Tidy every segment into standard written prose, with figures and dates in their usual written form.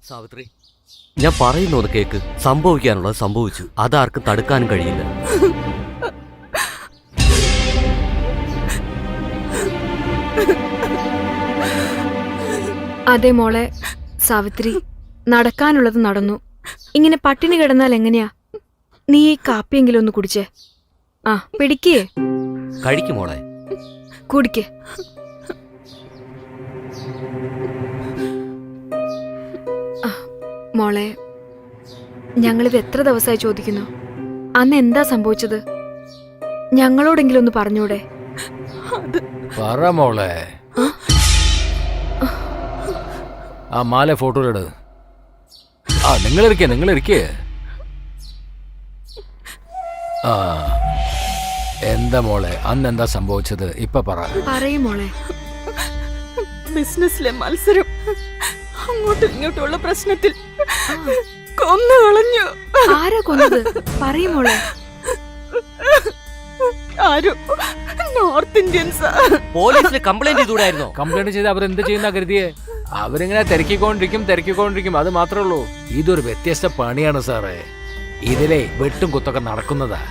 സാവിത്രി, ഞാൻ പറയുന്നത് കേക്ക്. സംഭവിക്കാനുള്ളത് സംഭവിച്ചു. അതാർക്കും തടുക്കാനും കഴിയില്ല. അതെ മോളെ സാവിത്രി, നടക്കാനുള്ളത് നടന്നു. ഇങ്ങനെ പട്ടിണി കിടന്നാൽ എങ്ങനെയാ? നീ ഈ കാപ്പിയെങ്കിലും ഒന്ന് കുടിച്ചേ. ആ, പിടിക്കേ. കഴിക്കും മോളെ. കുടിക്കേ. മോളെ, ഞങ്ങളിത് എത്ര ദിവസമായി ചോദിക്കുന്നു. അന്ന് എന്താ സംഭവിച്ചത്? ഞങ്ങളോടെങ്കിലും ഒന്ന് പറഞ്ഞൂടെ? പറ മോളെ. ആ മാല ഫോട്ടോയിലിട്. ആ നിങ്ങളിരിക്കേ. ആ എന്താ മോളെ, അന്ന് എന്താ സംഭവിച്ചത്? ഇപ്പൊ പറയും മോളെ. ബിസിനസ്സിലെ മത്സരം, അങ്ങോട്ടും ഇങ്ങോട്ടുള്ള പ്രശ്നത്തിൽ കൊന്നു കളഞ്ഞു. ആരാ കൊന്നത്? പറയും മോളെ. ആരും നോർത്ത് ഇന്ത്യൻസ്. പോലീസിന് കംപ്ലൈന്റ് ചെയ്തുകൂടായിരുന്നോ? കംപ്ലൈന്റ് ചെയ്ത് അവരെന്ത് ചെയ്യുന്ന കരുതിയേ? അവരിങ്ങനെ തിരക്കിക്കൊണ്ടിരിക്കും. അത് മാത്രമേ ഉള്ളൂ. ഇതൊരു വ്യത്യസ്ത പണിയാണ് സാറേ. ഇതിലെ വെട്ടും കുത്തൊക്കെ നടക്കുന്നതാ.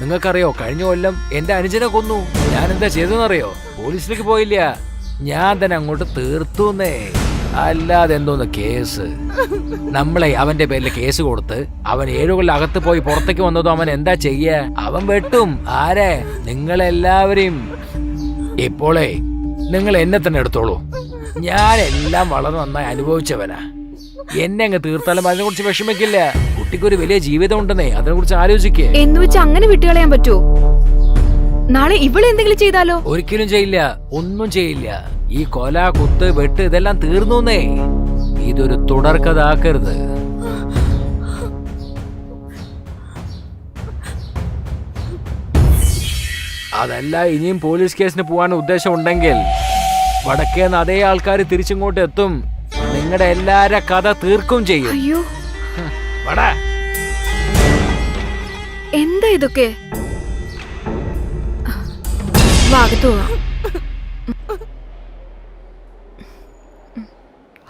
നിങ്ങൾക്കറിയോ, കഴിഞ്ഞ കൊല്ലം എന്റെ അനുജനെ കൊന്നു. ഞാൻ എന്താ ചെയ്തെന്നറിയോ? പോലീസിലേക്ക് പോയില്ല, ഞാൻ തന്നെ അങ്ങോട്ട് തീർത്തുന്നേ. അല്ലാതെ എന്തോന്ന് കേസ്. നമ്മളെ അവന്റെ പേരിൽ കേസ് കൊടുത്ത് അവൻ 7 കൊല്ലം അകത്ത് പോയി പുറത്തേക്ക് വന്നതും അവൻ എന്താ ചെയ്യ? അവൻ വെട്ടും. ആരെ? നിങ്ങളെല്ലാവരെയും. ഇപ്പോളേ നിങ്ങൾ എന്നെ തന്നെ എടുത്തോളൂ. ഞാനെല്ലാം വളരെ നന്നായി അനുഭവിച്ചവനാ. എന്നെ അങ്ങ് തീർത്താലും അതിനെ കുറിച്ച് വിഷമിക്കില്ല. കുട്ടിക്കൊരു വലിയ ജീവിതം ഉണ്ടെന്നേ, അതിനെ കുറിച്ച് ആലോചിക്കേ. എന്ന് വെച്ച് അങ്ങനെ വിട്ടുകളയാൻ പറ്റുമോ? നാളെ ഇവളെ എന്തെങ്കിലും ചെയ്താലോ? ഒരിക്കലും ചെയ്യില്ല, ഒന്നും ചെയ്യില്ല. ഈ കൊല, കുത്ത്, വെട്ട് ഇതെല്ലാം തീർന്നേ. ഇതൊരു തുടർക്കഥാക്കരുത്. അതല്ല, ഇനിയും പോലീസ് കേസിന് പോകാൻ ഉദ്ദേശം ഉണ്ടെങ്കിൽ വടക്കേന്ന് അതേ ആൾക്കാർ തിരിച്ചിങ്ങോട്ട് എത്തും. നിങ്ങളുടെ എല്ലാരെ കഥ തീർക്കും ചെയ്യും. അയ്യോ, വടാ. എന്താ ഇതൊക്കെ? ഭാഗത്തു പോവാം.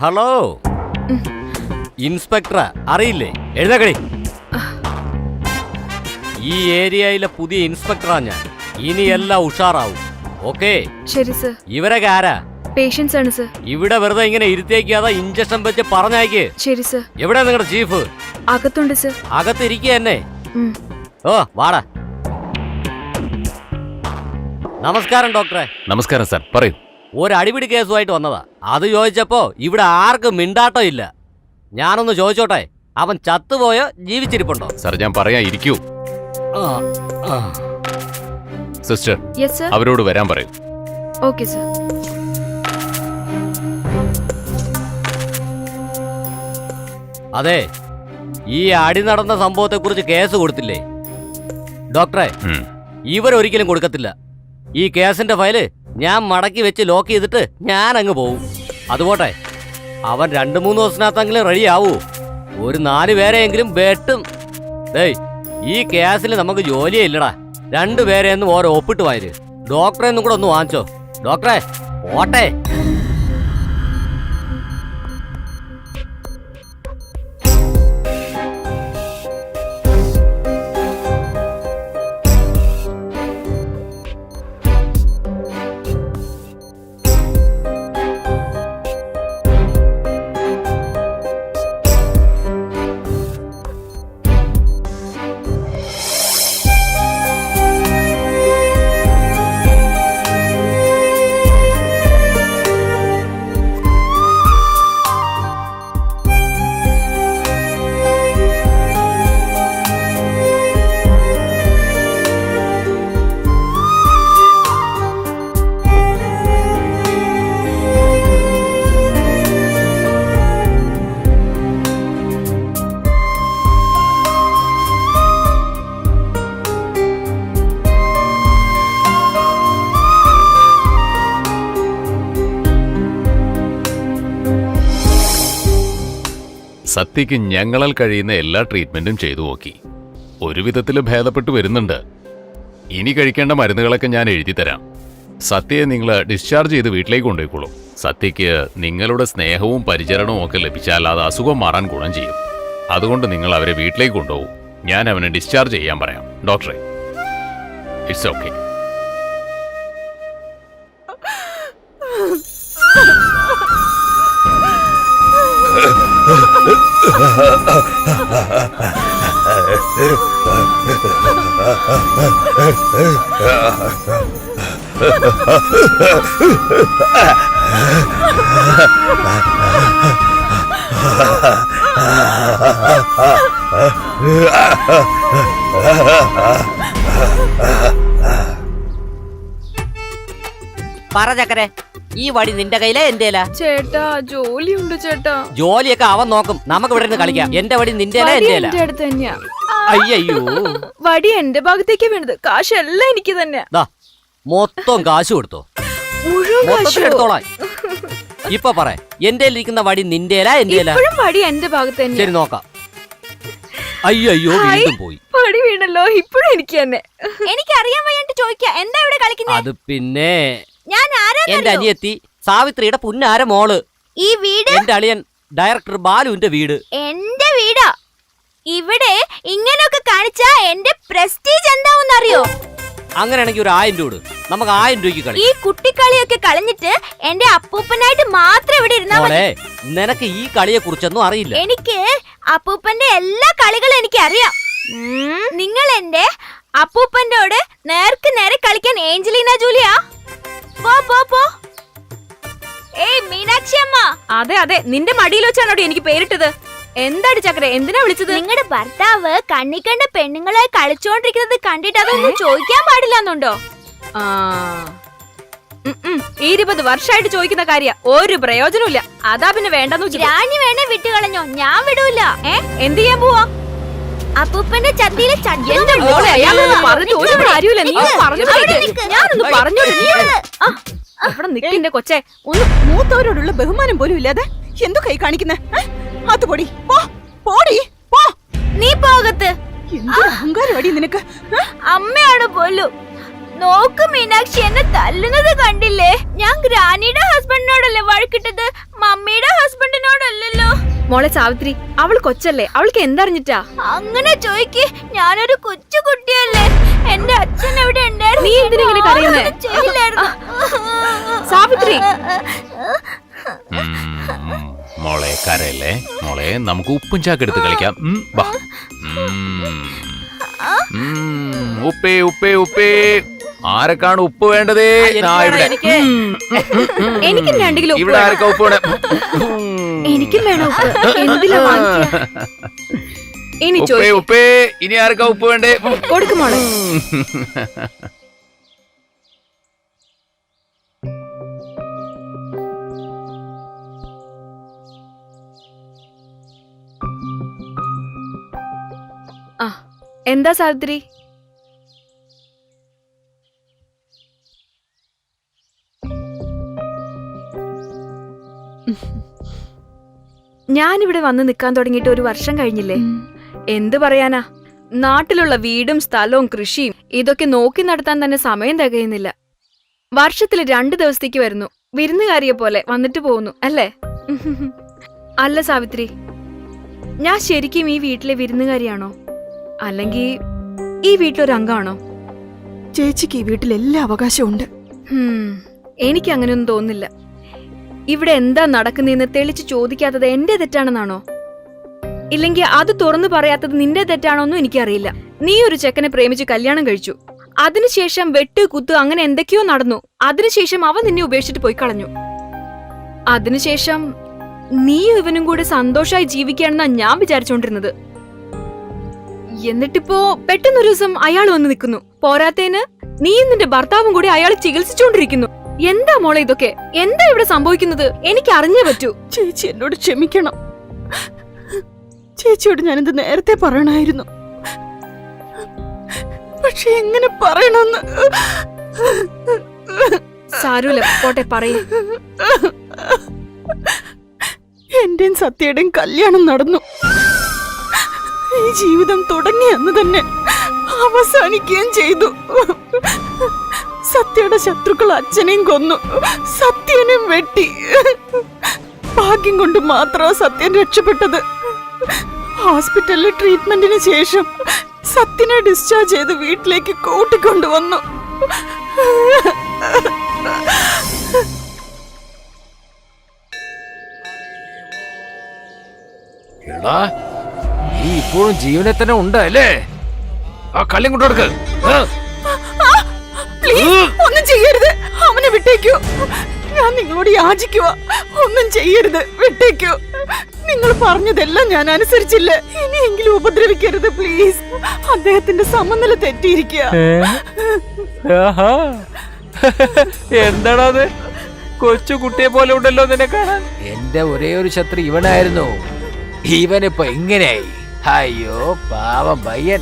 ഹലോ, ഇൻസ്പെക്ടറാ, അറിയില്ലേ? എഴുതാക്കടി. ഈ ഏരിയയിലെ പുതിയ ഇൻസ്പെക്ടറാ ഞാൻ. ഇനി എല്ലാം ഉഷാറാവും. ഓക്കേ? ശരി സർ. ഇവരൊക്കെ ആരാ? പേഷ്യൻസ് ആണ് സർ. ഇവിടെ വെറുതെ ഇങ്ങനെ ഇരുത്തേക്കാതെ ഇഞ്ചക്ഷൻ വെച്ച് പറഞ്ഞയക്ക്. ശരി സർ. എവിടെയാ നിങ്ങളുടെ ചീഫ്? അകത്തുണ്ട് സർ. അകത്തിരിക്കുക തന്നെ. ഓ വാടാ. നമസ്കാരം ഡോക്ടറെ. നമസ്കാരം സാർ, പറയൂ. ഒരു അടിപിടി കേസുമായിട്ട് വന്നതാ. അത് ചോദിച്ചപ്പോ ഇവിടെ ആർക്കും മിണ്ടാട്ടം ഇല്ല. ഞാനൊന്ന് ചോദിച്ചോട്ടെ, അവൻ ചത്തുപോയോ ജീവിച്ചിരിപ്പുണ്ടോ? സാർ ഞാൻ പറയാ, ഇരിക്കൂ. Sister, yes sir. അവരോട് വരാൻ പറയൂ. Okay sir. അതെ, ഈ അടി നടന്ന സംഭവത്തെ കുറിച്ച് കേസ് കൊടുത്തില്ലേ ഡോക്ടറെ? ഇവരൊരിക്കലും കൊടുക്കത്തില്ല. ഈ കേസിന്റെ ഫയല് ഞാൻ മടക്കി വെച്ച് ലോക്ക് ചെയ്തിട്ട് ഞാൻ അങ്ങ് പോവും. അതുപോട്ടെ, അവൻ 2-3 ദിവസത്തിനകത്തെങ്കിലും റെഡി ആവൂ. ഒരു 4 പേരെയെങ്കിലും വെട്ടും. ഡേയ്, ഈ കേസിൽ നമുക്ക് ജോലിയേ ഇല്ലടാ. 2 പേരെയൊന്നും ഓരോ ഒപ്പിട്ട് വായര്. ഡോക്ടറെ ഒന്നും കൂടെ ഒന്ന് വാങ്ങിച്ചോ. ഡോക്ടറെ പോട്ടെ. സത്യക്ക് ഞങ്ങളാൽ കഴിയുന്ന എല്ലാ ട്രീറ്റ്മെന്റും ചെയ്തു നോക്കി. ഒരു വിധത്തിൽ ഭേദപ്പെട്ടു വരുന്നുണ്ട്. ഇനി കഴിക്കേണ്ട മരുന്നുകളൊക്കെ ഞാൻ എഴുതി തരാം. സത്യയെ നിങ്ങൾ ഡിസ്ചാർജ് ചെയ്ത് വീട്ടിലേക്ക് കൊണ്ടുപോയിക്കോളൂ. സത്യയ്ക്ക് നിങ്ങളുടെ സ്നേഹവും പരിചരണവും ഒക്കെ ലഭിച്ചാൽ അത് അസുഖം മാറാൻ ഗുണം ചെയ്യും. അതുകൊണ്ട് നിങ്ങൾ അവരെ വീട്ടിലേക്ക് കൊണ്ടുപോകും. ഞാൻ അവനെ ഡിസ്ചാർജ് ചെയ്യാൻ പറയാം. ഡോക്ടറെ, ഇറ്റ്സ് ഓക്കെ. പറ ചക്കരെ, ഈ വടി നിന്റെ കയ്യിലെ എന്റെല? ചേട്ടാ ജോലിയുണ്ട് ചേട്ടാ. ജോലിയൊക്കെ അവൻ നോക്കും, നമുക്ക് ഇവിടെ നിന്ന് കളിക്കാം. എന്റെ വടി നിന്റെല വടി എന്റെല? എന്റെ അടുത്ത് തന്നെയാ. അയ്യോ, വടി എന്റെ ഭാഗത്തേക്ക് വീണത്. കാശ് എല്ലാം എനിക്ക് തന്നെ. ദാ മൊത്തം കാശ് കൊടുത്തോ? മുഴുവൻ മൊത്തത്തിൽ കാശോ? എടുത്തോളാം. ഇപ്പൊ പറ, എന്റെ ഇരിക്കുന്ന വടി നിന്റെല എന്റെല? ഇപ്പോഴും വടി എന്റെ ഭാഗത്ത് തന്നെ. ശരി, നോക്കാം. അയ്യോ, വീണ്ടും പോയി. വടി വീണല്ലോ. ഇപ്പോഴും എനിക്ക് തന്നെ. എനിക്കറിയാൻ വയ്യാണ്ട് ചോദിക്കാ, എന്താ ഇവിടെ കളിക്കുന്നത്? അത് പിന്നെ ഞാൻ എന്റെ അനിയത്തി സാവിത്രിയുടെ പുന്നാര മോള്. ഈ വീട് എന്റെ അളിയൻ ഡയറക്ടർ ബാലുവിന്റെ വീട്. എന്റെ വീടാ. ഇവിടെ ഇങ്ങനെയൊക്കെ കാണിച്ചാ എന്റെ പ്രസ്റ്റീജ് എന്താവെന്നറിയോ? അങ്ങനെയാണെങ്കിൽ ഒരു 1000 രൂപ. നമുക്ക് 1000 രൂപയ്ക്ക് കളി. ഈ കുട്ടിക്കളിയൊക്കെ കളഞ്ഞിട്ട് എന്റെ അപ്പൂപ്പനായിട്ട് മാത്രം ഇവിടെ ഇരുന്നാ മതി. മോളെ, നിനക്ക് ഈ കളിയെ കുറിച്ചൊന്നും അറിയില്ല. എനിക്ക് അപ്പൂപ്പന്റെ എല്ലാ കളികളും എനിക്ക് അറിയാം. നിങ്ങൾ എന്റെ അപ്പൂപ്പന്റോട് നേർക്ക് നേരെ കളിക്കാൻ ഏഞ്ചലീന ജൂലിയാ? പോ പോ പോ. ഏയ് മീനാക്ഷി അമ്മ. അതെ അതെ, നിന്റെ മടിയിൽ വെച്ചാണോ എനിക്ക് പേരിട്ടത്? എന്താണ് ചക്കര, എന്തിനാ വിളിച്ചത്? നിങ്ങളുടെ ഭർത്താവ് കണ്ണി കണ്ട പെണ്ണുങ്ങളെ കളിച്ചോണ്ടിരിക്കുന്നത് കണ്ടിട്ട് അതൊന്നും ചോദിക്കാൻ പാടില്ലെന്നുണ്ടോ? 20 വർഷമായിട്ട് ചോദിക്കുന്ന കാര്യ, ഒരു പ്രയോജനമില്ല. അതാ പിന്നെ വേണ്ടെന്ന് വെച്ചു. രാണി വേണേ വിട്ടുകളഞ്ഞോ, ഞാൻ വിടൂല. എന്ത് ചെയ്യാൻ പോവാ? അപ്പൂപ്പന്റെ ചട്ടിയിലെ എന്റെ മോളെ, അയാളൊന്നും പറഞ്ഞിട്ട് ഒരു കാര്യമില്ല. നീ ഞാനൊന്ന് പറഞ്ഞോളൂ. നീ അവിടെ നിൽക്കിന്റെ കൊച്ചെ. ഒന്ന് മൂത്തവരോടുള്ള ബഹുമാനം പോലും ഇല്ലാതെ എന്തു കൈ കാണിക്കുന്നേ? അത് പൊടി പോടി പോ. നീ പോകത്ത്. അഹങ്കാരമടി നിനക്ക്. അമ്മയാണ് പോലും. നോക്ക് മീനാക്ഷി, എന്നെ തല്ലുന്നത് കണ്ടില്ലേ? ഞാൻ ഗ്രാനിയുടെ ഹസ്ബൻഡിനോടല്ലേ വഴക്കിട്ടത്, മമ്മിയുടെ ഹസ്ബൻഡിനോടല്ലല്ലോ. മോളെ സാവിത്രി, അവൾ കൊച്ചല്ലേ, അവൾക്ക് എന്തറിഞ്ഞിട്ടാ? അങ്ങനെ ചോയ്ക്ക്. ഞാനൊരു കൊച്ചു കുട്ടിയല്ലേ. എന്റെ അച്ഛൻ എവിടെ ഉണ്ടായിരുന്നു? നീ എന്തിനിങ്ങനെ കരയുന്നേ? സാവിത്രി, മോളെ കരയല്ലേ. മോളെ, നമുക്ക് ഉപ്പും ചാക്കെടുത്ത് കളിക്കാം. വാ. ഉപ്പേ ഉപ്പേ ഉപ്പേ. ആരൊക്കാണ് ഉപ്പ് വേണ്ടതേ? എനിക്കും രണ്ടെങ്കിലും ഇവിടെ ആരൊക്കെ ഉപ്പ് വേണം? എനിക്കും വേണം ഉപ്പ്. എന്തിലാ വാങ്ങിക്കുക? ഇനി ഉപ്പേ ഉപ്പേ. ഇനി ആരൊക്കെ ഉപ്പ് വേണ്ടേ? കൊടുക്കും മോളെ. എന്താ സാവിത്രി? ഞാനിവിടെ വന്ന് നിൽക്കാൻ തുടങ്ങിയിട്ട് 1 വർഷം കഴിഞ്ഞില്ലേ? എന്ത് പറയാനാ, നാട്ടിലുള്ള വീടും സ്ഥലവും കൃഷിയും ഇതൊക്കെ നോക്കി നടത്താൻ തന്നെ സമയം തികയുന്നില്ല. വർഷത്തിൽ 2 ദിവസത്തേക്ക് വരുന്നു, വിരുന്നുകാരിയെ പോലെ വന്നിട്ട് പോകുന്നു അല്ലേ? അല്ല സാവിത്രി, ഞാൻ ശരിക്കും ഈ വീട്ടിലെ വിരുന്നുകാരിയാണോ, അല്ലെങ്കിൽ ഈ വീട്ടിലൊരു അംഗമാണോ? ചേച്ചിക്ക് ഈ വീട്ടിൽ എല്ലാ അവകാശവും ഉണ്ട്. എനിക്ക് അങ്ങനെയൊന്നും തോന്നുന്നില്ല. ഇവിടെ എന്താ നടക്കുന്നതെന്ന് തെളിച്ച് ചോദിക്കാത്തത് എന്റെ തെറ്റാണെന്നാണോ, ഇല്ലെങ്കിൽ അത് തുറന്നു പറയാത്തത് നിന്റെ തെറ്റാണോന്നും എനിക്കറിയില്ല. നീ ഒരു ചെക്കനെ പ്രേമിച്ച് കല്യാണം കഴിച്ചു, അതിനുശേഷം വെട്ട് കുത്ത് അങ്ങനെ എന്തൊക്കെയോ നടന്നു. അതിനുശേഷം അവൻ നിന്നെ ഉപേക്ഷിച്ചിട്ട് പോയി കളഞ്ഞു. അതിനുശേഷം നീ ഇവനും കൂടെ സന്തോഷമായി ജീവിക്കുകയാണെന്നാ ഞാൻ വിചാരിച്ചോണ്ടിരുന്നത്. എന്നിട്ടിപ്പോ പെട്ടെന്നൊരു ദിവസം അയാൾ വന്ന് നിൽക്കുന്നു. പോരാത്തേന് നീയും നിന്റെ ഭർത്താവും കൂടി അയാൾ ചികിത്സിച്ചോണ്ടിരിക്കുന്നു. എന്താ മോളെ ഇതൊക്കെ? എന്താ ഇവിടെ സംഭവിക്കുന്നത്? എനിക്ക് അറിഞ്ഞേ പറ്റൂ. ചേച്ചി എന്നോട് ക്ഷമിക്കണം. ചേച്ചിയോട് ഞാനിത് നേരത്തെ പറയണമായിരുന്നു, പക്ഷെ എങ്ങനെ പറയണമെന്ന്. സാരൂല, പോട്ടെ പറയേ. എന്റെയും സത്യയുടെയും കല്യാണം നടന്നു. ഈ ജീവിതം തുടങ്ങി അന്ന് തന്നെ അവസാനിക്കുകയും ചെയ്തു. സത്യയുടെ ശത്രുക്കൾ അച്ഛനെയും കൊന്നു, സത്യനെയും വെട്ടി. ഭാഗ്യം കൊണ്ട് മാത്രമാ സത്യൻ രക്ഷപ്പെട്ടത്. ഹോസ്പിറ്റലിലെ ട്രീറ്റ്മെന്റിന് ശേഷം സത്യനെ ഡിസ്ചാർജ് ചെയ്ത് വീട്ടിലേക്ക് കൂട്ടിക്കൊണ്ടുവന്നു. എടാ, നീ ഇപ്പോഴും ജീവനെ തന്നെ ഉണ്ട് അല്ലേ? ആ കള്ളിയും കൊണ്ടെടുക്ക്. ഒന്നും ചെയ്യരുത്, അവനെ വിട്ടേക്കൂ. ഞാൻ നിങ്ങളോട് യാചിക്കുക, ഒന്നും ചെയ്യരുത്, വിട്ടേക്കൂ. നിങ്ങൾ പറഞ്ഞതെല്ലാം ഞാൻ അനുസരിച്ചില്ല, ഇനിയെങ്കിലും ഉപദ്രവിക്കരുത് പ്ലീസ്. അദ്ദേഹത്തിന്റെ സമനില തെറ്റിയിരിക്കുക. എന്താണത്? കൊച്ചു കുട്ടിയെ പോലെ ഉണ്ടല്ലോ നിന്നെ കാണാൻ. എന്റെ ഒരേ ഒരു ശത്രു ഇവനായിരുന്നു. ഇവനിപ്പോ എങ്ങനെയായി? അയ്യോ പാവം പയ്യൻ.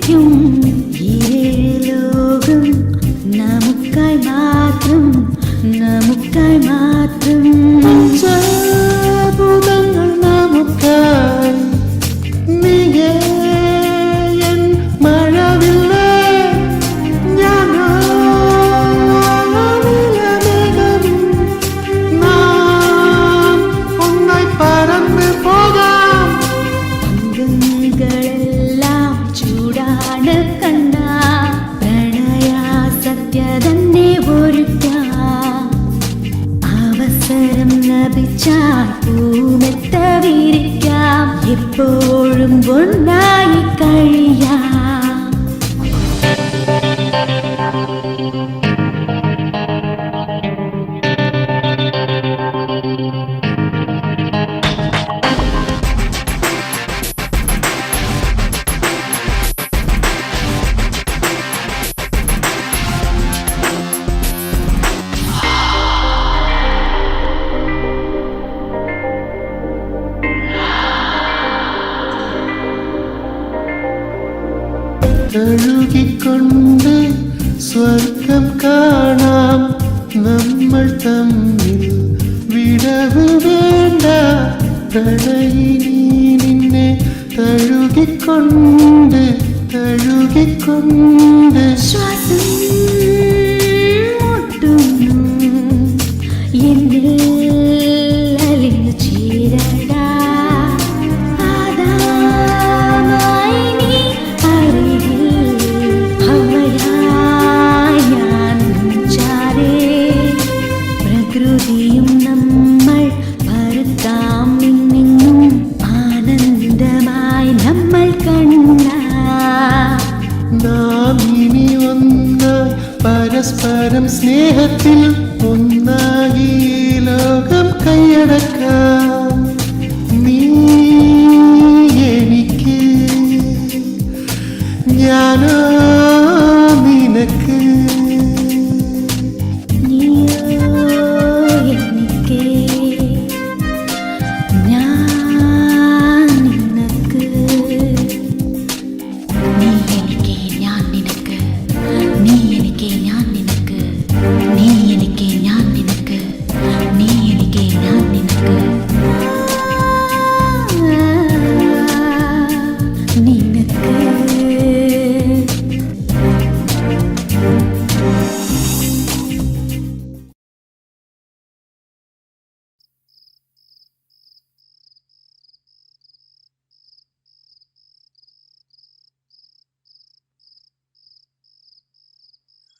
ഒന്നിക്കും ഈ ലോകം നമുക്കായി മാത്രം, നമുക്കായി മാത്രം. ഭൂതങ്ങൾ നമുക്കായി നീയേ എൻ മഴവില്ലേ, ഞാനോ മേഘം, നാം ഒന്നായി പറന്ന് പോകാം. അംഗങ്ങളെല്ലാം ചൂടാണ് കണ്ണ, പ്രണയാസത്യ തന്നെ ഒരുക്കാം. അവസരം ലഭിച്ചാൽ പൂമെത്ത വിരിക്കാം, എപ്പോഴും ഒന്നായി കഴിയാം. തഴുകിക്കൊണ്ട് സ്വർഗം കാണാം, നമ്മൾ തമ്മിൽ വിടവ് വേണ്ട. പ്രണയിനി നിന്നെ തഴുകിക്കൊണ്ട്, തഴുകിക്കൊണ്ട് ശ്വാസം മുട്ടുന്നു എന്നിൽ അലിഞ്ഞു ചേരടാ. ആദാമായി നീ അരികിൽ, ഹവ്വയായി ഞാൻ ചാരേ. പ്രകൃതിയും നമ്മൾ പരത്താം നിന്നും, ആനന്ദമായി നമ്മൾ കണ്ടാം. നാം ഇനി ഒന്നായി പരസ്പരം സ്നേഹത്തിൽ ഒന്നായി ഈ ലോകം കൈയടക്കാം. നീ എനിക്ക്, ഞാനോ